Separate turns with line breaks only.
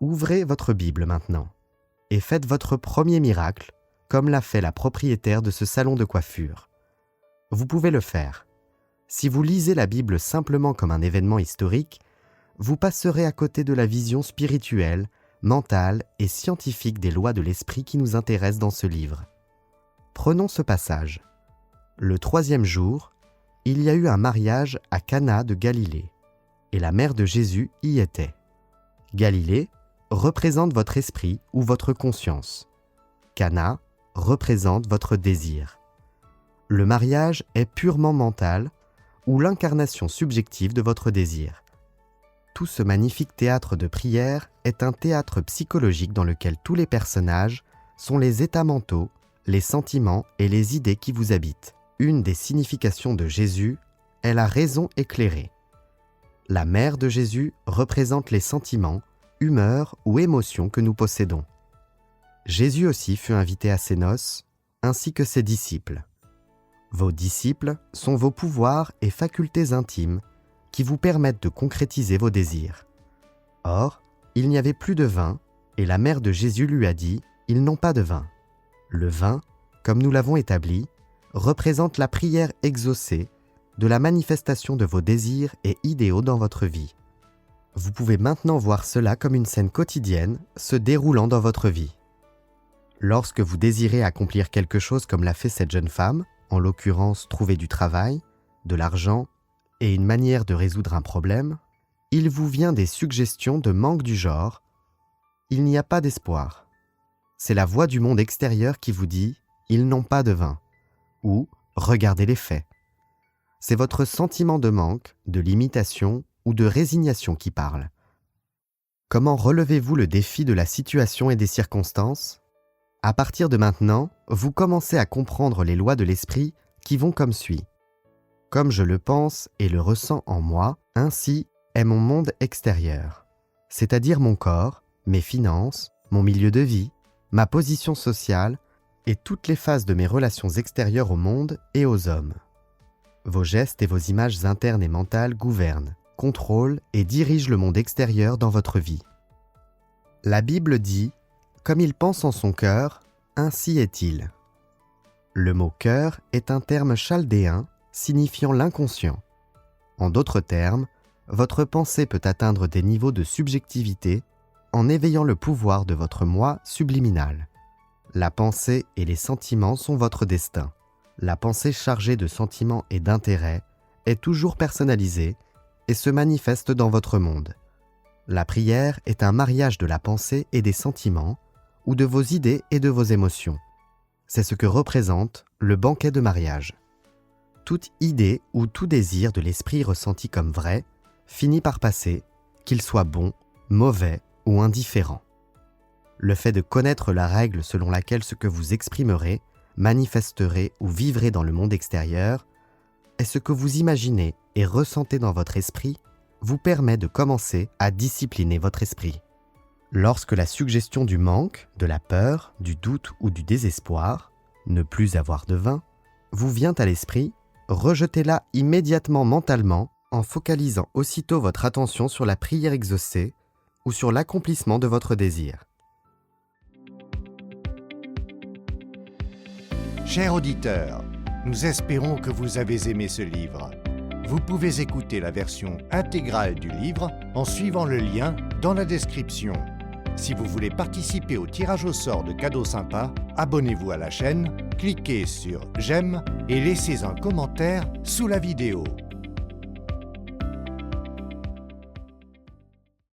Ouvrez votre Bible maintenant et faites votre premier miracle comme l'a fait la propriétaire de ce salon de coiffure. Vous pouvez le faire. Si vous lisez la Bible simplement comme un événement historique, vous passerez à côté de la vision spirituelle, mentale et scientifique des lois de l'esprit qui nous intéressent dans ce livre. Prenons ce passage. Le 3e jour, il y a eu un mariage à Cana de Galilée, et la mère de Jésus y était. Galilée représente votre esprit ou votre conscience. Cana représente votre désir. Le mariage est purement mental ou l'incarnation subjective de votre désir. Tout ce magnifique théâtre de prière est un théâtre psychologique dans lequel tous les personnages sont les états mentaux, les sentiments et les idées qui vous habitent. Une des significations de Jésus est la raison éclairée. La mère de Jésus représente les sentiments, humeurs ou émotions que nous possédons. Jésus aussi fut invité à ses noces, ainsi que ses disciples. Vos disciples sont vos pouvoirs et facultés intimes qui vous permettent de concrétiser vos désirs. Or, il n'y avait plus de vin, et la mère de Jésus lui a dit « Ils n'ont pas de vin ». Le vin, comme nous l'avons établi, représente la prière exaucée de la manifestation de vos désirs et idéaux dans votre vie. Vous pouvez maintenant voir cela comme une scène quotidienne se déroulant dans votre vie. Lorsque vous désirez accomplir quelque chose comme l'a fait cette jeune femme, en l'occurrence trouver du travail, de l'argent et une manière de résoudre un problème, il vous vient des suggestions de manque du genre « il n'y a pas d'espoir ». C'est la voix du monde extérieur qui vous dit « ils n'ont pas de vin » ou « regardez les faits ». C'est votre sentiment de manque, de limitation ou de résignation qui parle. Comment relevez-vous le défi de la situation et des circonstances ? À partir de maintenant, vous commencez à comprendre les lois de l'esprit qui vont comme suit. Comme je le pense et le ressens en moi, ainsi est mon monde extérieur, c'est-à-dire mon corps, mes finances, mon milieu de vie, ma position sociale et toutes les phases de mes relations extérieures au monde et aux hommes. Vos gestes et vos images internes et mentales gouvernent, contrôlent et dirigent le monde extérieur dans votre vie. La Bible dit « Comme il pense en son cœur, ainsi est-il ». Le mot « cœur » est un terme chaldéen signifiant l'inconscient. En d'autres termes, votre pensée peut atteindre des niveaux de subjectivité en éveillant le pouvoir de votre moi subliminal. La pensée et les sentiments sont votre destin. La pensée chargée de sentiments et d'intérêts est toujours personnalisée et se manifeste dans votre monde. La prière est un mariage de la pensée et des sentiments, ou de vos idées et de vos émotions. C'est ce que représente le banquet de mariage. Toute idée ou tout désir de l'esprit ressenti comme vrai finit par passer, qu'il soit bon, mauvais ou indifférent. Le fait de connaître la règle selon laquelle ce que vous exprimerez, manifesterez ou vivrez dans le monde extérieur est ce que vous imaginez et ressentez dans votre esprit vous permet de commencer à discipliner votre esprit. Lorsque la suggestion du manque, de la peur, du doute ou du désespoir, ne plus avoir de vin, vous vient à l'esprit, rejetez-la immédiatement mentalement en focalisant aussitôt votre attention sur la prière exaucée ou sur l'accomplissement de votre désir.
Chers auditeurs, nous espérons que vous avez aimé ce livre. Vous pouvez écouter la version intégrale du livre en suivant le lien dans la description. Si vous voulez participer au tirage au sort de cadeaux sympas, abonnez-vous à la chaîne, cliquez sur « J'aime » et laissez un commentaire sous la vidéo.